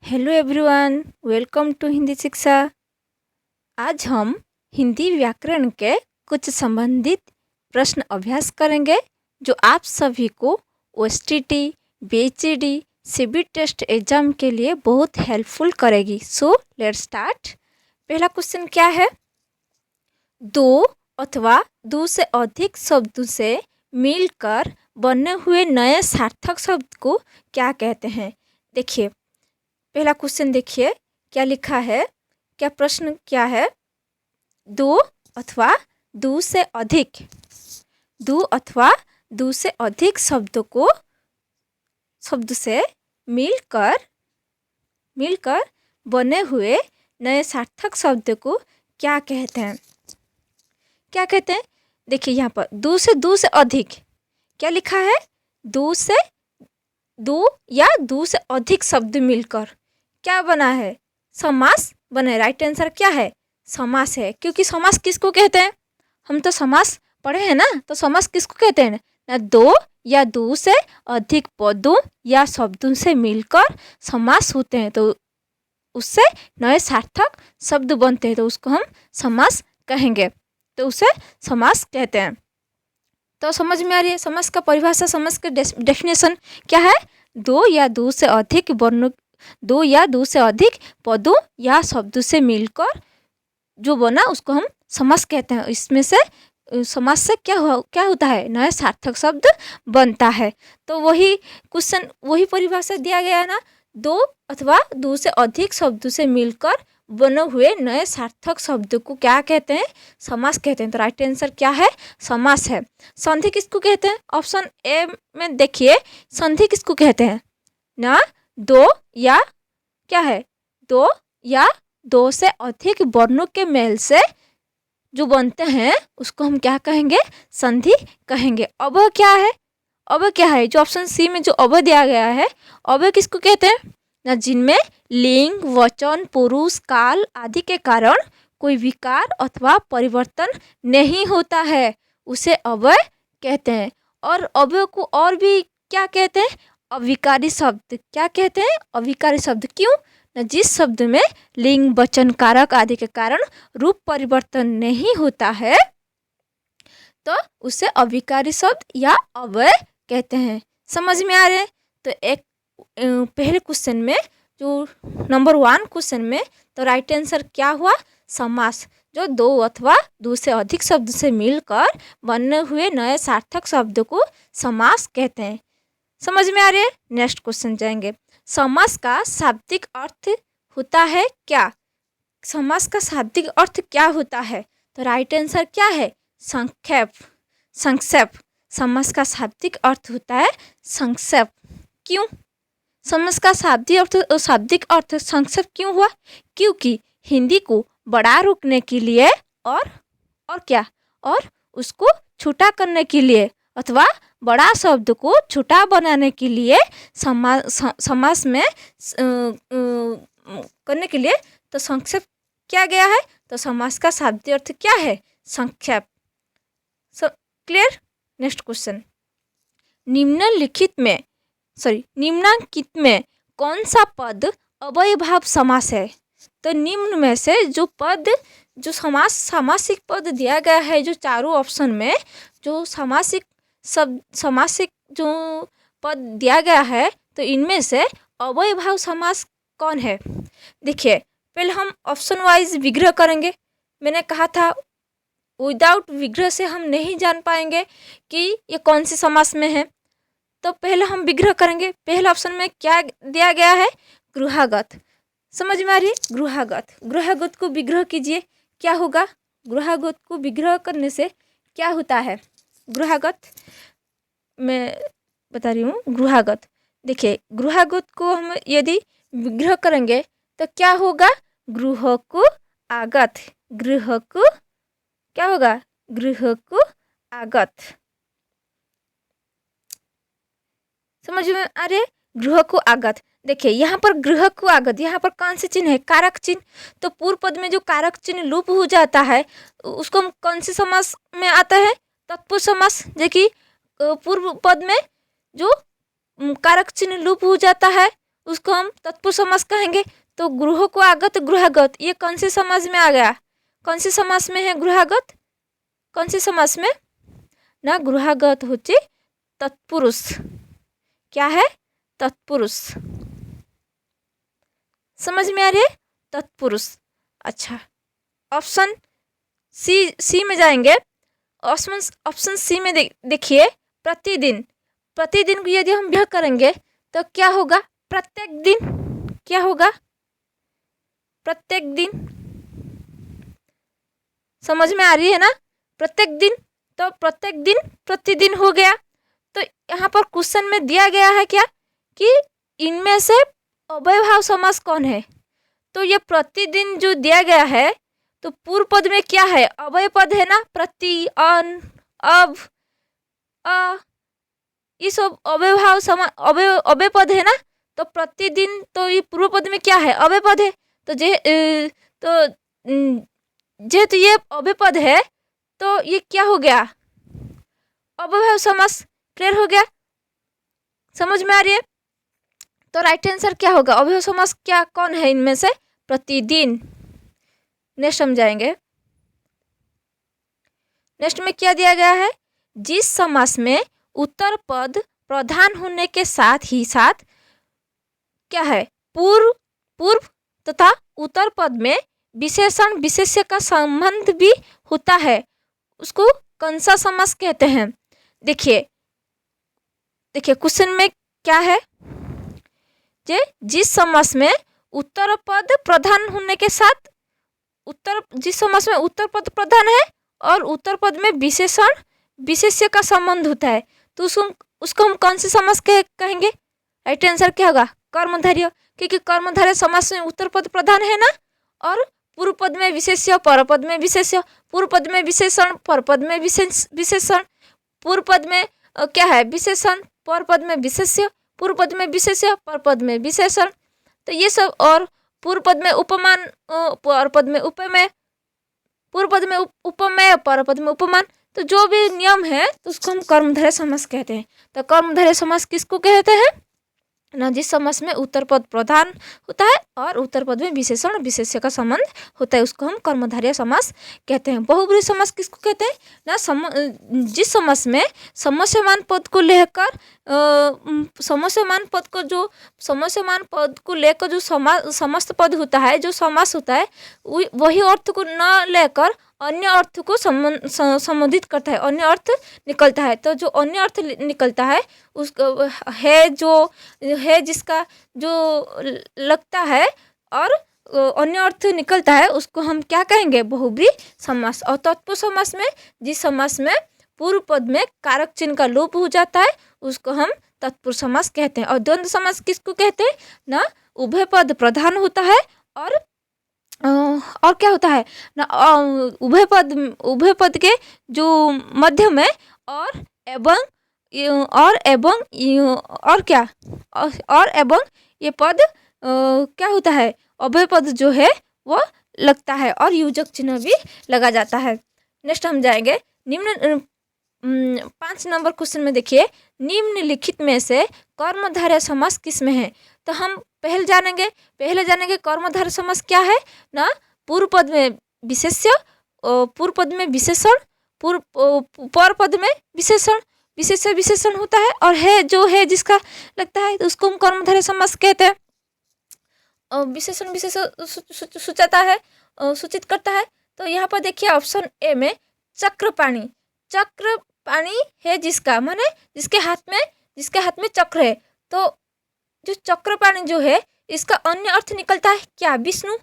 Hello everyone, welcome to Hindi शिक्षा। आज हम हिंदी व्याकरण के कुछ संबंधित प्रश्न अभ्यास करेंगे जो आप सभी को ओएसटीटी, बीएचईडी, सीबी टेस्ट एग्जाम के लिए बहुत हेल्पफुल करेगी। So let's start. पहला क्वेश्चन क्या है? दो अथवा दो से अधिक शब्दों से मिलकर बने हुए नए सार्थक शब्द को क्या कहते हैं? देखिए, पहला क्वेश्चन देखिए क्या लिखा है, क्या प्रश्न क्या है? दो अथवा दो से अधिक, दो अथवा दो से अधिक शब्द से मिलकर बने हुए नए सार्थक शब्द को क्या कहते हैं? क्या कहते हैं? देखिए यहाँ पर दो से अधिक क्या लिखा है? दो या दो से अधिक शब्द मिलकर क्या बना है? समास बना है। राइट आंसर क्या है? समास है। क्योंकि समास किसको कहते हैं? हम तो समास पढ़े हैं ना, तो समास किसको कहते हैं ना? दो या दो से अधिक पदों या शब्दों से मिलकर समास होते हैं, तो उससे नए सार्थक शब्द बनते हैं, तो उसको हम समास कहेंगे, तो उसे समास कहते हैं। तो समझ में आ रही है समास का परिभाषा, समास का डेफिनेशन क्या है? दो या दो से अधिक वर्णों, दो या दो से अधिक पदों या शब्दों से मिलकर जो बना उसको हम समास कहते हैं। इसमें से समास से क्या होता है? नया सार्थक शब्द बनता है। तो वही क्वेश्चन, वही परिभाषा दिया गया है ना, दो अथवा दो से अधिक शब्दों से मिलकर बने हुए नए सार्थक शब्द को क्या कहते हैं? समास कहते हैं। तो राइट आंसर क्या है? समास है। संधि किसको कहते हैं? ऑप्शन ए में देखिए, संधि किसको कहते हैं ना? दो या क्या है? दो या दो से अधिक वर्णों के मेल से जो बनते हैं उसको हम क्या कहेंगे? संधि कहेंगे। अवयव क्या है? अवयव क्या है? जो ऑप्शन सी में जो अवयव दिया गया है, अवयव किसको कहते हैं ना? जिनमें लिंग, वचन, पुरुष, काल आदि के कारण कोई विकार अथवा परिवर्तन नहीं होता है, उसे अवयव कहते हैं। और अवयव को और भी क्या कहते हैं? अविकारी शब्द। क्या कहते हैं? अविकारी शब्द। क्यों ना? जिस शब्द में लिंग, वचन, कारक आदि के कारण रूप परिवर्तन नहीं होता है, तो उसे अविकारी शब्द या अवयव कहते हैं। समझ में आ रहे हैं? तो एक पहले क्वेश्चन में, जो नंबर 1 क्वेश्चन में, तो राइट आंसर क्या हुआ? समास। जो दो अथवा दो से अधिक शब्द से मिलकर बने हुए नए सार्थक शब्द को समास कहते हैं। समझ में आ रही है? नेक्स्ट क्वेश्चन जाएंगे। समास का शाब्दिक अर्थ होता है क्या? समास का शाब्दिक अर्थ क्या होता है? तो राइट आंसर क्या है? संक्षेप। संक्षेप। समास का शाब्दिक अर्थ होता है संक्षेप। क्यों समास का शाब्दिक अर्थ संक्षेप क्यों हुआ? क्योंकि हिंदी को बड़ा रोकने के लिए और क्या, और उसको छोटा करने के लिए अथवा बड़ा शब्द को छोटा बनाने के लिए समास में करने के लिए तो संक्षेप क्या गया है? तो समास का शाब्दिक अर्थ क्या है? संक्षेप। क्लियर? Next question. निम्नांकित में कौन सा पद अव्ययभाव समास है? तो निम्न में से जो पद, जो सामासिक पद दिया गया है, जो चारों ऑप्शन में जो सामासिक जो पद दिया गया है, तो इनमें से अव्ययभाव समास कौन है? देखिए, पहले हम ऑप्शन वाइज विग्रह करेंगे। मैंने कहा था विदाउट विग्रह से हम नहीं जान पाएंगे कि ये कौन से समास में है। तो पहले हम विग्रह करेंगे। पहले ऑप्शन में क्या दिया गया है? गृहागत। समझ में आ रही है? गृहागत। गृहागत को विग्रह कीजिए, क्या होगा? गृहागत को विग्रह करने से क्या होता है? गृहागत मैं बता रही हूँ। गृहागत, देखिए, गृहागत को हम यदि विग्रह करेंगे तो क्या होगा? गृह को आगत। गृह को क्या होगा? गृह को आगत। समझ में आ रहे? गृह को आगत। देखिए यहाँ पर गृह को आगत, यहाँ पर कौन से चिन्ह है? कारक चिन्ह। तो पूर्व पद में जो कारक चिन्ह लोप हो जाता है उसको हम कौन से समास में आता है? तत्पुरुष समास। देखिए पूर्व पद में जो कारक चिन्ह लोप हो जाता है उसको हम तत्पुरुष समास कहेंगे। तो गृह को आगत गृहागत ये कौन से समास में आ गया, कौन से समास में है गृहागत, कौन से समास में ना, गृहागत होचे तत्पुरुष, क्या है तत्पुरुष, समझ में आ रही है तत्पुरुष। अच्छा ऑप्शन सी में जाएंगे। ऑप्शन सी में देखिए प्रतिदिन, प्रतिदिन को यदि हम यह करेंगे तो क्या होगा, प्रत्येक दिन, क्या होगा प्रत्येक दिन, समझ में आ रही है ना, प्रत्येक दिन, तो प्रत्येक दिन प्रतिदिन हो गया। तो यहाँ पर क्वेश्चन में दिया गया है क्या कि इनमें से अव्ययभाव समास कौन है, तो ये प्रतिदिन जो दिया गया है तो पूर्व पद में क्या है, अव्यय पद है ना, प्रति, अन, अब, अ, ये सब अव्ययभाव अव्यय पद है ना। तो प्रतिदिन तो ये पूर्व पद में क्या है, अव्यय पद है। तो जेहेतु ये अव्यय पद है तो ये क्या हो गया, अव्ययभाव समास। क्लियर हो गया, समझ में आ रही है। तो राइट आंसर क्या होगा, अव्ययभाव समास क्या कौन है इनमें से, प्रतिदिन। नेक्स्ट समझाएंगे। नेक्स्ट में क्या दिया गया है, जिस समास में उत्तर पद प्रधान होने के साथ ही साथ क्या है, पूर्व तथा उत्तर पद में विशेषण विशेष्य का संबंध भी होता है, उसको कौन सा समास कहते हैं। देखिए क्वेश्चन में क्या है, जिस समास में उत्तर पद प्रधान होने के साथ जिस समास में उत्तर पद प्रधान है और उत्तर पद में विशेषण विशेष्य का संबंध होता है, तो उसको हम कौन से समास कहेंगे। राइट आंसर क्या होगा, कर्मधारय, क्योंकि कर्मधारय समास में उत्तर पद प्रधान है ना, और पूर्व पद में विशेष्य, पर पद में विशेष्य, पूर्व पद में विशेषण, पर पद में विशेषण, पूर्व पद में क्या है विशेषण, पर पद में विशेष्य, पूर्व पद में विशेष्य, पर पद में विशेषण। तो ये सब, और पूर्व पद में उपमान, पर पद में उपमेय, पूर्व पद में उपमेय, पर पद में उपमान। तो जो भी नियम है तो उसको हम कर्मधारय समास कहते हैं। तो कर्मधारय समास किसको कहते हैं ना, जिस समास में उत्तर पद प्रधान होता है और उत्तर पद में विशेषण विशेष्य का संबंध होता है, उसको हम कर्मधारय समास कहते हैं। बहुब्रीहि समास किसको कहते हैं ना, जिस समास में समस्यमान पद को लेकर समस्यमान पद को लेकर जो समस्त पद होता है, जो समास होता है, वही अर्थ को न लेकर अन्य अर्थ को संबोधित करता है, अन्य अर्थ निकलता है। तो जो अन्य अर्थ निकलता है उसको है, जो है जिसका जो लगता है और अन्य अर्थ निकलता है, उसको हम क्या कहेंगे, बहुब्रीहि समास। और तत्पुरुष समास में जिस समास में पूर्व पद में कारक चिन्ह का लोप हो जाता है, उसको हम तत्पुरुष समास कहते हैं। और द्वंद्व समास किसको कहते हैं ना, उभय पद प्रधान होता है और क्या होता है ना, उभय पद के जो मध्य में और एवं ये पद क्या होता है, अभय पद जो है वो लगता है और योजक चिन्ह भी लगा जाता है। नेक्स्ट हम जाएंगे निम्न 5 नंबर क्वेश्चन में। देखिए, निम्नलिखित में से कर्मधारय समास किस में है। तो हम पहले जानेंगे कर्मधारय समास क्या है ना, पूर्व पद में विशेष्य, पूर्व पद में विशेषण, पर पद में विशेषण होता है, और है जो है जिसका लगता है, तो उसको हम कर्मधारय समास कहते हैं। विशेषण सूचाता है, सूचित करता है। तो यहाँ पर देखिए ऑप्शन ए में चक्रपाणी है जिसका, माने जिसके हाथ में चक्र है। तो जो चक्रपाणी जो है, इसका अन्य अर्थ निकलता है क्या, विष्णु।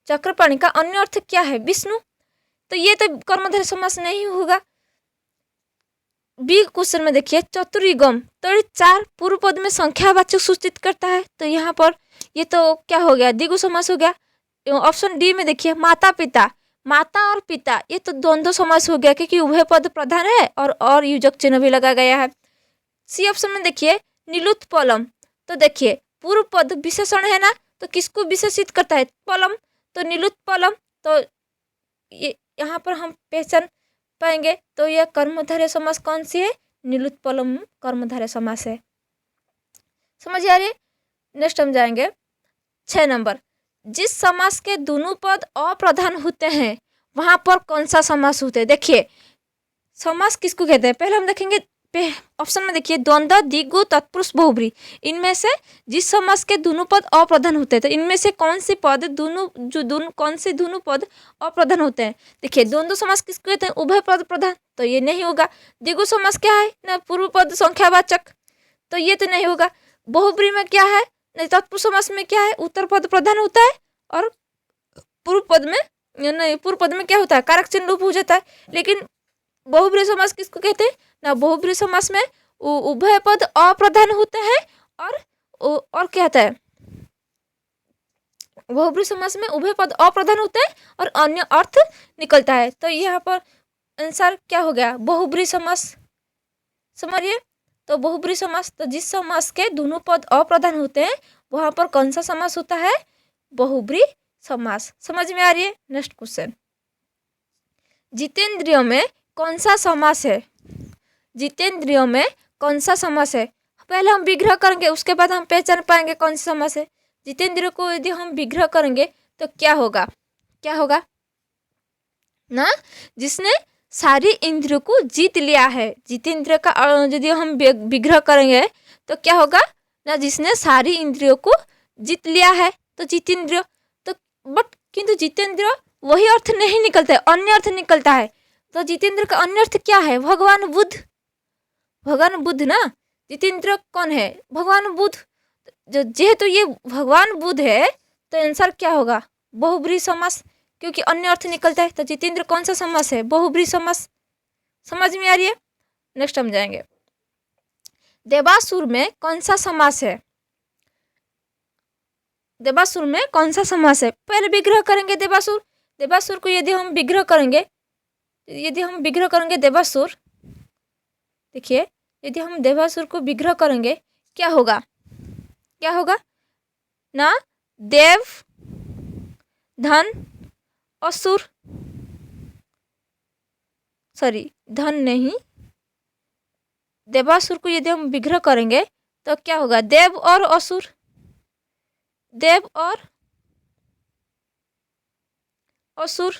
चक्रपाणी का अन्य अर्थ क्या है, विष्णु। तो ये तो कर्मधारय समास नहीं होगा। बी क्वेश्चन में देखिए, चतुर्युगम तो 4 पूर्व पद में संख्यावाचक सूचित करता है। तो यहाँ पर ये तो क्या हो गया, द्विगु समास हो गया। ऑप्शन डी में देखिए, माता और पिता, ये तो द्वंद्व समास हो गया, क्योंकि उभय पद प्रधान है और योजक चिन्ह भी लगा गया है। सी ऑप्शन में देखिए, नीलुत्पलम। तो देखिए पूर्व पद विशेषण है ना, तो किसको विशेषित करता है, पलम, तो नीलुत्पलम। तो ये यहाँ पर हम पहचान पाएंगे। तो यह कर्मधारय समास कौन सी है, नीलुत्पलम कर्मधारय समास है। समझ आ रही है। नेक्स्ट हम जाएंगे 6 नंबर। जिस समास के दोनों पद अप्रधान होते हैं वहां पर कौन सा समास होते हैं। देखिए समास किसको कहते हैं, पहले हम देखेंगे ऑप्शन में देखिए द्वंद्व, द्विगु, तत्पुरुष, बहुब्री। इनमें से जिस समास के दोनों पद अप्रधान होते हैं तो इनमें से कौन से पद कौन से दोनों पद अप्रधान होते हैं। देखिए द्वंद्व समास किसको कहते हैं, उभय पद प्रधान, तो ये नहीं होगा। द्विगु समास क्या है ना, पूर्व पद संख्यावाचक, तो ये तो नहीं होगा। बहुब्री में क्या है, नहीं तत्पुरुष समास में क्या है, उत्तर पद प्रधान होता है और पूर्व पद में नहीं, पूर्व पद में क्या होता है, कारक चिन्ह लोप हो जाता है। लेकिन बहुब्री समास किसको कहते हैं ना, बहुब्री समास में उभय पद अप्रधान होते हैं और क्या होता है, बहुब्री समास में उभय पद अप्रधान होते हैं और अन्य अर्थ निकलता है। तो यहाँ पर आंसर क्या हो गया, बहुब्री समास। समझिए, तो बहुब्री समास, तो जिस समास के दोनों पद अप्रधान होते हैं वहां पर कौन सा समास होता है, बहुब्री समास। समझ में आ रही है। नेक्स्ट क्वेश्चन, जितेंद्रियों में कौन सा समास है, जितेंद्रियों में कौन सा समास है। पहले हम विग्रह करेंगे उसके बाद हम पहचान पाएंगे कौन सा समास है। जितेंद्रियों को यदि हम विग्रह करेंगे तो क्या होगा, क्या होगा ना, जिसने सारी इंद्रियों को जीत लिया है। जितेंद्रिय का यदि हम विग्रह करेंगे तो क्या होगा ना, जिसने सारी इंद्रियों को जीत लिया है तो जितेंद्रिय। तो बट किंतु जितेंद्रिय वही अर्थ नहीं निकलता है, अन्य अर्थ निकलता है। तो जितेंद्र का अन्य अर्थ क्या है, भगवान बुद्ध, भगवान बुद्ध ना। जितेंद्र कौन है, भगवान बुद्ध। जेहेतु ये भगवान बुद्ध है तो आंसर क्या होगा, बहुब्री समास, क्योंकि अन्य अर्थ निकलता है। तो जितेंद्र कौन सा समास है, बहुब्री समास। समझ में आ रही है। नेक्स्ट हम जाएंगे, देवासुर में कौन सा समास है, देवासुर में कौन सा समास है। पहले विग्रह करेंगे देवासुर, देवासुर को यदि हम विग्रह करेंगे, यदि हम विग्रह करेंगे देवासुर, देखिए यदि हम देवासुर को विग्रह करेंगे क्या होगा, क्या होगा ना, देव धन असुर, सॉरी धन नहीं, देवासुर को यदि हम विग्रह करेंगे तो क्या होगा, देव और असुर, देव और असुर।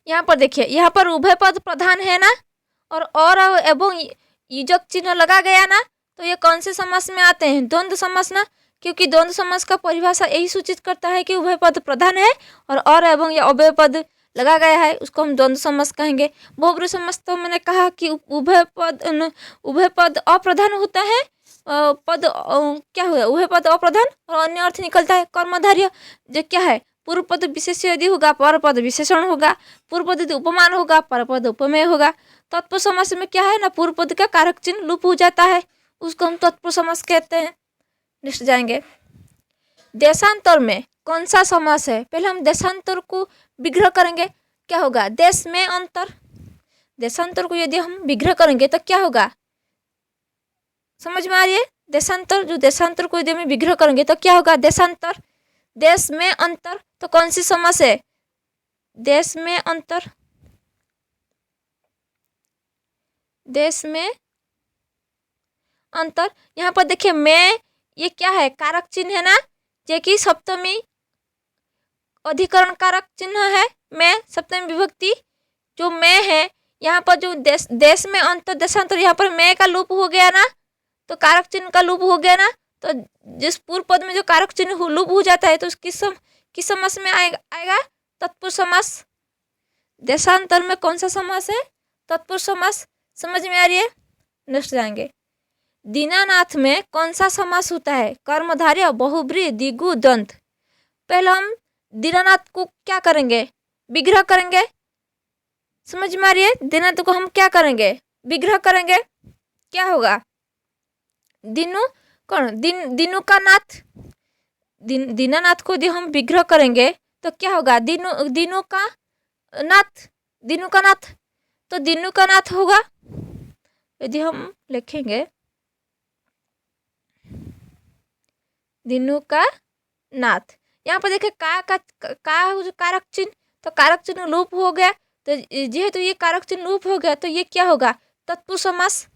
यहाँ पर देखिए, यहाँ पर उभय पद प्रधान है ना, और एवं युजक चिन्ह लगा गया ना, तो ये कौन से समास में आते हैं, द्वंद्व समास ना। क्योंकि द्वंद्व समास का परिभाषा यही सूचित करता है कि उभय पद प्रधान है और एवं या अव्यय पद लगा गया है, उसको हम द्वंद्व समास कहेंगे। बहुब्री समास तो मैंने कहा कि उभय पद अप्रधान होता है, पद क्या हुआ, उभय पद अप्रधान और अन्य अर्थ निकलता है कर्मधार्य। जो क्या है, पूर्व पद विशेष यदि होगा, पर पद विशेषण होगा, पूर्व पद यदि उपमान होगा, पर पद उपमेय होगा। तत्पुरुष समास में क्या है ना, पूर्व पद का कारक चिन्ह लुप्त हो जाता है, उसको हम तत्पुरुष समास कहते हैं। नेक्स्ट जाएंगे, देशांतर में कौन सा समास है। पहले हम देशांतर को विग्रह करेंगे, क्या होगा, देश में अंतर। देशांतर को यदि हम विग्रह करेंगे तो क्या होगा, समझ में आ रही है। देशांतर, जो देशांतर को यदि हम विग्रह करेंगे तो क्या होगा, देशांतर, देश में अंतर। तो कौन सी समास है, देश में अंतर, देश में अंतर। यहाँ पर देखिए मैं, ये क्या है, कारक चिन्ह है ना, जो कि सप्तमी अधिकरण कारक चिन्ह है। मैं सप्तमी विभक्ति जो मैं है, यहाँ पर जो देश में अंतर देशांतर, यहाँ पर मैं का लोप हो गया ना, तो कारक चिन्ह का लोप हो गया ना। तो जिस पूर्व पद में जो कारक चिन्ह लोप हो जाता है तो किस समास में आएगा, तत्पुरुष समास। देशांतर में कौन सा समास है, तत्पुरुष समास। समझ में आ रही है। नेक्स्ट जाएंगे, दीनानाथ में कौन सा समास होता है, कर्मधारय, बहुब्री, द्विगु, द्वंद्व। पहले हम दीनानाथ को क्या करेंगे, विग्रह करेंगे। समझ में आ रही है। दीनानाथ को हम क्या करेंगे, विग्रह करेंगे, क्या होगा, दीनु कौन, दीनु का नाथ। दीनानाथ को यदि हम विग्रह करेंगे तो क्या होगा, दीनु का नाथ, दीनु का नाथ। तो दीनु का नाथ होगा, यदि हम लिखेंगे दीनु का नाथ। यहाँ पर देखिए का कारक चिन्ह, तो कारक चिन्ह लोप हो गया। तो जेहेतु ये कारक चिन्ह लोप हो गया तो ये क्या होगा, तत्पुरुष समास।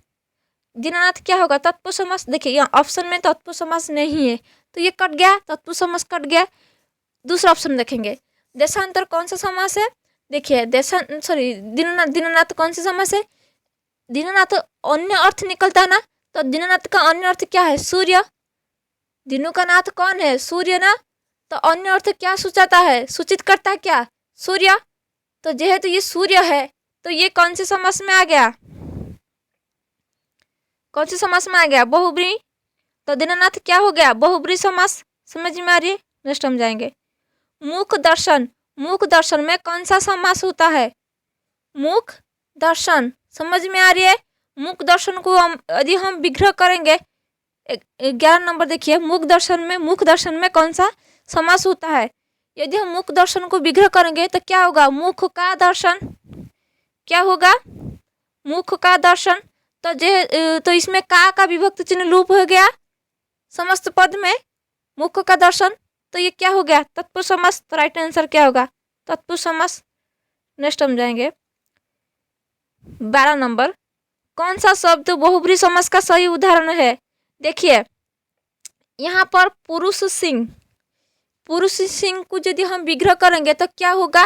दीनानाथ क्या होगा? तत्पुरुष समास। देखिए यहाँ ऑप्शन में तत्पुरुष समास नहीं है तो ये कट गया, तत्पुरुष समास कट गया। दूसरा ऑप्शन देखेंगे, देशांतर कौन सा समास है? देखिए दीनानाथ, दीनानाथ कौन सी समास है? दीनानाथ अन्य अर्थ निकलता है ना, तो दीनानाथ का अन्य अर्थ क्या है? सूर्य। दिनों का नाथ कौन है? सूर्य ना। तो अन्य अर्थ क्या सूचाता है, सूचित करता है क्या? सूर्य। तो जेहेतु ये सूर्य है तो ये कौन से समास में आ गया? कौन से समास में आ गया? बहुब्री। तो दीनानाथ क्या हो गया? बहुब्री समास। समझ में आ रही है? नेक्स्ट हम जाएंगे, मुख दर्शन। मुख दर्शन में कौन सा समास होता है? मुख दर्शन। समझ में आ रही है? मुख दर्शन को हम यदि हम विग्रह करेंगे, 11 नंबर देखिए, मुख दर्शन में कौन सा समास होता है? यदि हम मुख दर्शन को विग्रह करेंगे तो क्या होगा? मुख का दर्शन। क्या होगा? मुख का दर्शन। तो इसमें का विभक्त चिन्ह लोप हो गया समस्त पद में, मुख का दर्शन। तो ये क्या हो गया? तत्पुरुष समास। तो राइट आंसर क्या होगा? तत्पुरुष समास। नेक्स्ट हम जाएंगे 12 नंबर, कौन सा शब्द बहुब्री समास का सही उदाहरण है? देखिए यहाँ पर पुरुष सिंह, पुरुष सिंह को यदि हम विग्रह करेंगे तो क्या होगा?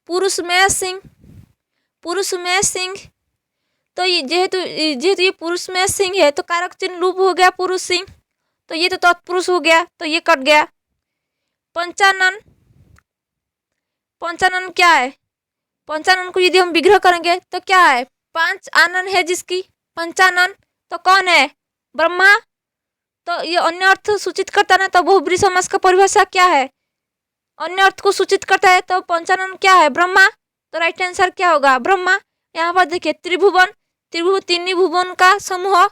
पुरुष में सिंह, पुरुष में सिंह। तो ये जेहेतु ये पुरुष में सिंह है तो कारक चिन्ह लोप हो गया पुरुष सिंह, तो ये तो तत्पुरुष हो गया, तो ये कट गया। पंचानन, पंचानन क्या है? पंचानन को यदि हम विग्रह करेंगे तो क्या है? 5 आनन है जिसकी पंचानन, तो कौन है? ब्रह्मा। तो ये अन्य अर्थ सूचित करता है, तो बहुब्री समास का परिभाषा क्या है? अन्य अर्थ को सूचित करता है, तो पंचानन क्या है? ब्रह्मा। तो राइट आंसर क्या होगा? ब्रह्मा। यहाँ पर देखिए त्रिभुवन, त्रिभुवन तीन भुवन का समूह,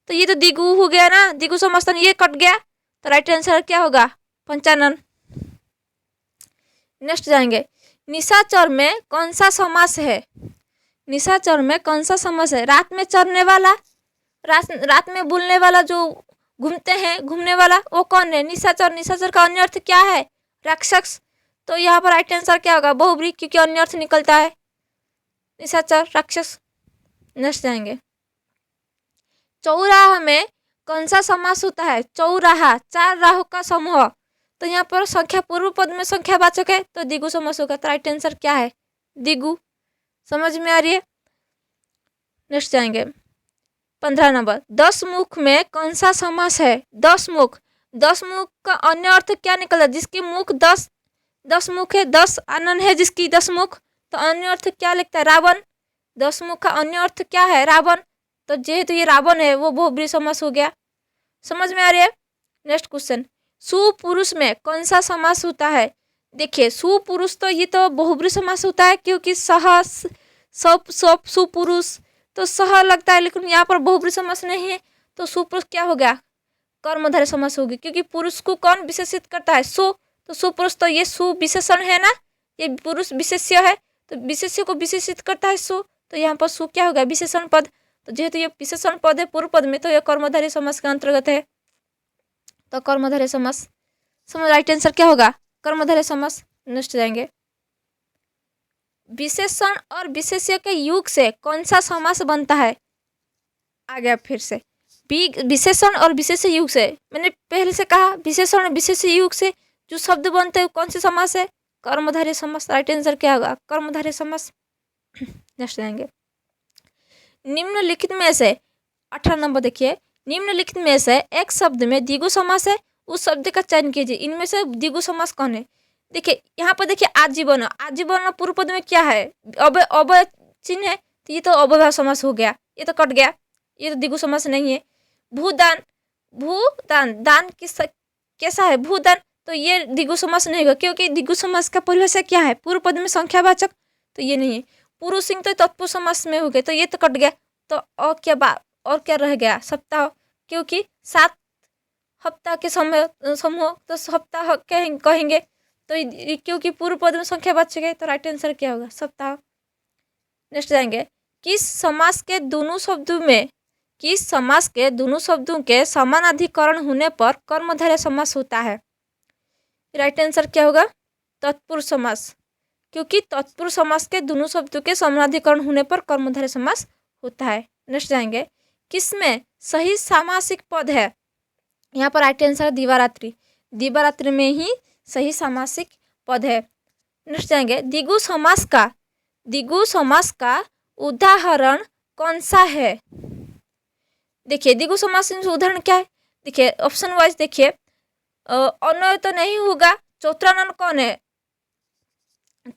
तो ये तो दिगु हो गया ना, दिगु समास, ये कट गया, तो राइट आंसर क्या होगा? पंचानन। नेक्स्ट जाएंगे, निशाचर में कौन सा समास है? निशाचर में कौन सा समास है? रात में चरने वाला, रात में बोलने वाला, जो घूमते हैं, घूमने वाला, वो कौन है? निशाचर। निशाचर का अन्य अर्थ क्या है? राक्षस। तो यहाँ पर राइट आंसर क्या होगा? बहुब्री, क्योंकि अन्य अर्थ निकलता है निशाचर, राक्षस। नेक्स्ट जाएंगे, चौराहा में कौन सा समास होता है? चौराहा, 4 राहों का समूह। तो यहाँ पर संख्या पूर्व पद में संख्यावाचक है, तो दिगु समास होगा, तो राइट आंसर क्या है? दिगु। समझ में आ रही है? नेक्स्ट जाएंगे 15 नंबर, 10 मुख में कौन सा समास है? 10 मुख। 10 मुख का अन्य अर्थ क्या निकला? जिसकी मुख 10 मुख है, 10 आनन है जिसकी 10 मुख, तो अन्य अर्थ क्या लिखता है? रावण। 10 मुख का अन्य अर्थ क्या है? रावण। तो जेहेतु ये रावण है वो बहुब्री समास हो गया। समझ में आ रही है? नेक्स्ट क्वेश्चन, सुपुरुष में कौन सा समास होता है? देखिए सुपुरुष, तो ये तो बहुब्री समास होता है, क्योंकि सह सब सुपुरुष, तो सह लगता है, लेकिन यहाँ पर बहुब्री समास नहीं है, तो सुपुरुष क्या हो गया? कर्मधारय समास होगी, क्योंकि पुरुष को कौन विशेषित करता है? सु। तो सुपुरुष, तो ये सु विशेषण है ना, ये पुरुष विशेष्य है, तो विशेष्य को विशेषित करता है सु, तो यहाँ पर सु क्या होगा? विशेषण पद। तो जेहेतु ये विशेषण पद है पूर्व पद में, तो यह कर्मधारय समास के अंतर्गत है, तो कर्मधारय समास। समझ, राइट आंसर क्या होगा? कर्मधारय समास। नेक्स्ट जाएंगे, विशेषण और विशेष्य के युग से कौन सा समास बनता है? आ गया फिर से, विशेषण और विशेष्य युग से, मैंने पहले से कहा विशेषण और विशेष्य युग से जो शब्द बनते हैं कौन से समास है? कर्मधारय समास। राइट आंसर क्या होगा? कर्मधारय समास। नेक्स्ट जाएंगे, निम्नलिखित में से 18 नंबर देखिए, निम्नलिखित में से एक शब्द में द्विगु समास है, उस शब्द का चयन कीजिए। इनमें से द्विगु समास कौन है? देखिए यहाँ पर देखिए आजीवन, आजीवन पूर्व पद में क्या है? अवय चिन्ह है, तो ये तो अव्ययभाव समास हो गया, ये तो कट गया, ये तो द्विगु समास नहीं है। भूदान, भूदान, दान कैसा है? भूदान, तो ये द्विगु समास नहीं होगा, क्योंकि द्विगु समास का परिभाषा क्या है? पूर्व पद में संख्यावाचक, तो ये नहीं है। पुरुष सिंह तो तत्पुरुष समास में हो गए, तो ये तो कट गया, तो और क्या रह गया? सप्ताह, क्योंकि 7 हफ्ता के समूह, तो सप्ताह कहेंगे, तो क्योंकि पूर्व पद में संख्यावाचक है, तो राइट आंसर क्या होगा? सप्ताह। नेक्स्ट जाएंगे, किस समास के दोनों शब्दों के समानाधिकरण होने पर कर्मधारय समास होता है? राइट आंसर क्या होगा? तत्पुरुष समास, क्योंकि तत्पुरुष समास के दोनों शब्दों के समानाधिकरण होने पर कर्मधारय समास होता है। नेक्स्ट जाएंगे, किसमें सही सामासिक पद है? यहाँ पर राइट आंसर है दिवारात्रि। दिवारात्रि में ही सही सामासिक पद है। नेक्स्ट जाएंगे, द्विगु समास का उदाहरण कौन सा है? देखिए द्विगु समास का उदाहरण क्या है? देखिए ऑप्शन वाइज देखिए, अन्वय तो नहीं होगा। चौत्रानन कौन है?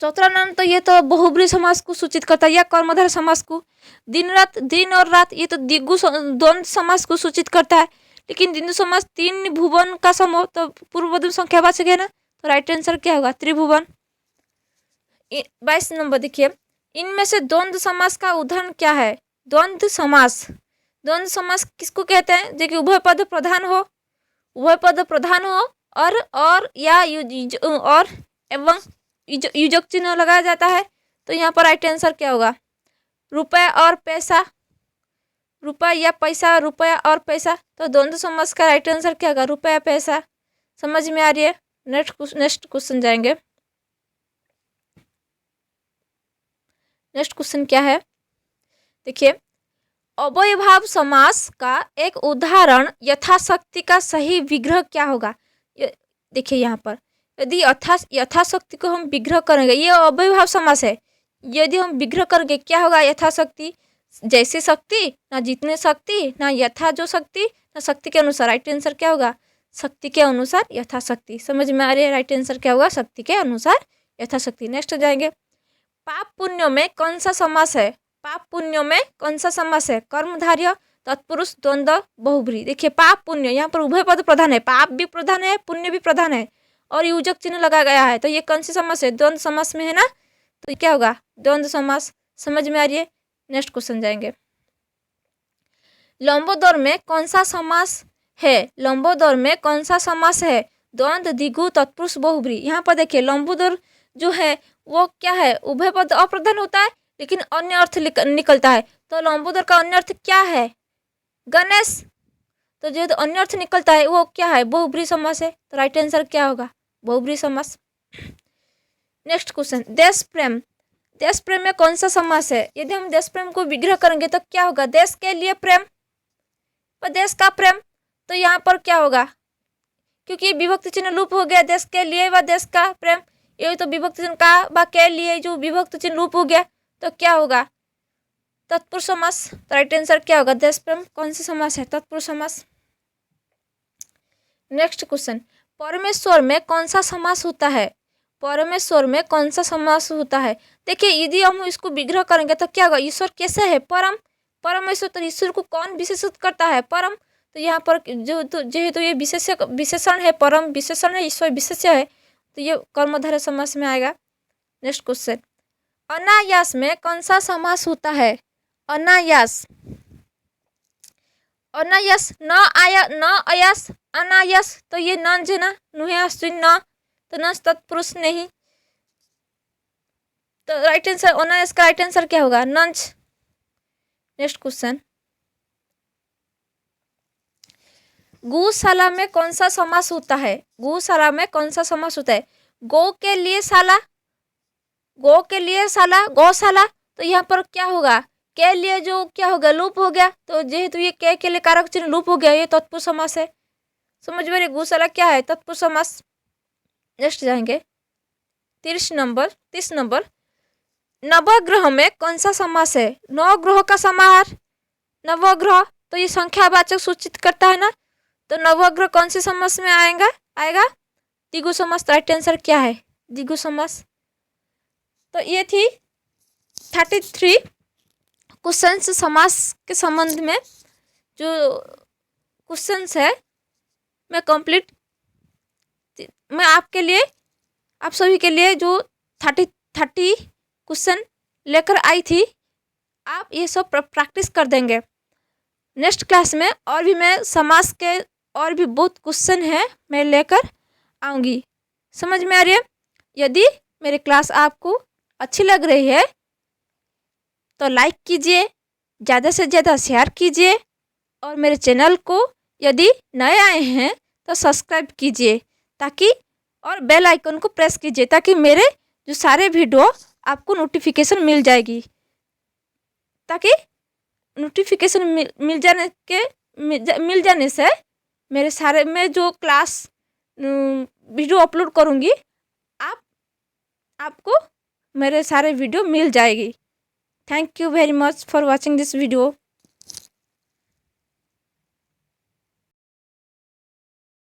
चौत्रानन तो ये तो बहुब्री समास को सूचित करता है या कर्मधारय समास को। दिन और रात ये तो द्वंद्व समास को सूचित करता है। लेकिन द्वंद्व समास तीन भुवन का समूह, तो पूर्व मध्यम संख्या बच गया ना, तो राइट आंसर क्या होगा? त्रिभुवन। 22 नंबर देखिए, इनमें से द्वंद्व समास का उदाहरण क्या है? द्वंद्व समास किसको कहते हैं? जो कि उभय पद प्रधान हो और या और एवं युजक चिन्ह लगाया जाता है। तो यहाँ पर राइट आंसर क्या होगा? रुपया और पैसा, रुपया या पैसा, रुपया और पैसा। तो द्वंद्व समास का राइट आंसर क्या होगा? रुपया पैसा। समझ में आ रही है? नेक्स्ट क्वेश्चन जाएंगे। नेक्स्ट क्वेश्चन क्या है? देखिए, अव्ययभाव समास का एक उदाहरण यथाशक्ति का सही विग्रह क्या होगा? देखिए यहाँ पर यदि यथाशक्ति को हम विग्रह करेंगे, ये अव्ययभाव समास है। यदि हम विग्रह करेंगे क्या होगा? यथाशक्ति, जैसे शक्ति, ना जितने शक्ति, ना यथा जो शक्ति, ना शक्ति के अनुसार। राइट आंसर क्या होगा? शक्ति के अनुसार यथाशक्ति। समझ में आ रही है? राइट आंसर क्या होगा? शक्ति के अनुसार यथाशक्ति। नेक्स्ट जाएंगे, पाप पुण्यों में कौन सा समास है? पाप पुण्यों में कौन सा समास है? कर्मधारय, तत्पुरुष, द्वंद्व, बहुब्री। देखिए पाप पुण्य, यहाँ पर उभय पद प्रधान है, पाप भी प्रधान है, पुण्य भी प्रधान है और युजक चिन्ह लगा गया है। तो ये कौन सी समास है? द्वंद्व समास में है ना, तो क्या होगा? द्वंद्व समास। समझ में आ रही है? नेक्स्ट क्वेश्चन जाएंगे, लंबोदर में कौन सा समास है? लंबोदर में कौन सा समास है? द्वंद्व, द्विगु, तत्पुरुष, बहुब्री। यहाँ पर देखिए लंबोदर जो है वो क्या है? उभय पद अप्रधान होता है लेकिन अन्य अर्थ निकलता है। तो लंबोदर का अन्य अर्थ क्या है? गणेश। तो जो अन्य अर्थ निकलता है वो क्या है? बहुब्री समास है। तो राइट आंसर क्या होगा? बहुब्री समास। नेक्स्ट क्वेश्चन, देश प्रेम। देश प्रेम में कौन सा समास है? यदि हम देश प्रेम को विग्रह करेंगे तो क्या होगा? देश के लिए प्रेम और देश का प्रेम। तो यहाँ पर क्या होगा? क्योंकि विभक्ति चिन्ह लूप हो गया, देश के लिए व देश का प्रेम, ये तो विभक्ति चिन्ह का व के लिए जो विभक्ति चिन्ह लूप हो गया, तो क्या होगा? तत्पुरुष समास। तो राइट आंसर क्या होगा? देश प्रेम कौन सा समास है? तत्पुरुष समास। नेक्स्ट क्वेश्चन, परमेश्वर में कौन सा समास होता है? परमेश्वर में कौन सा समास होता है? देखिए यदि हम इसको विग्रह करेंगे तो क्या होगा? ईश्वर कैसे है? परम। परमेश्वर, तो ईश्वर को कौन विशेषित करता है? परम। तो यहाँ पर जेहेतु ये विशेषण है, परम विशेषण है, ईश्वर विशेष्य है, तो ये कर्मधारय समास में आएगा। नेक्स्ट क्वेश्चन, अनायास में कौन सा समास होता है? अनायास, अनायास, न अयास, अनायास। तो ये नंज है ना, नुहे न, तो नंज तत्पुरुष नहीं। तो राइट आंसर अनायास का राइट आंसर क्या होगा? नंज। नेक्स्ट क्वेश्चन, गौशाला में कौन सा समास होता है? गौशाला में कौन सा समास होता है? गौ के लिए शाला, गौ के लिए शाला, गौशाला। तो यहाँ पर क्या होगा? के लिए जो क्या होगा? लूप हो गया। तो जेहेतु ये के लिए कारक चिन्ह लूप हो गया, ये तत्पुरुष समास है। समझ में? गौशाला क्या है? तत्पुरुष समास। नेक्स्ट जाएंगे 30 नंबर, नवग्रह में कौन सा समास है? नवग्रह का समाहार, नवग्रह, तो ये संख्यावाचक सूचित करता है ना, तो नवग्रह कौन से समास में आएगा? द्विगु समास। राइट आंसर क्या है? द्विगु समास। तो ये थी 33 क्वेश्चंस समास के संबंध में जो क्वेश्चंस है मैं कंप्लीट, मैं आपके लिए, आप सभी के लिए जो 30 क्वेश्चन लेकर आई थी, आप ये सब प्रैक्टिस कर देंगे। नेक्स्ट क्लास में और भी मैं समास के और भी बहुत क्वेश्चन है मैं लेकर आऊँगी। समझ में आ रही है? यदि मेरी क्लास आपको अच्छी लग रही है तो लाइक कीजिए, ज़्यादा से ज़्यादा शेयर कीजिए और मेरे चैनल को यदि नए आए हैं तो सब्सक्राइब कीजिए, ताकि और बेल आइकन को प्रेस कीजिए, ताकि मेरे जो सारे वीडियो आपको नोटिफिकेशन मिल जाएगी, ताकि नोटिफिकेशन मिल जाने के मिल जाने से मेरे सारे मैं जो क्लास वीडियो अपलोड करूँगी, आप आपको मेरे सारे वीडियो मिल जाएगी। Thank you very much for watching this video.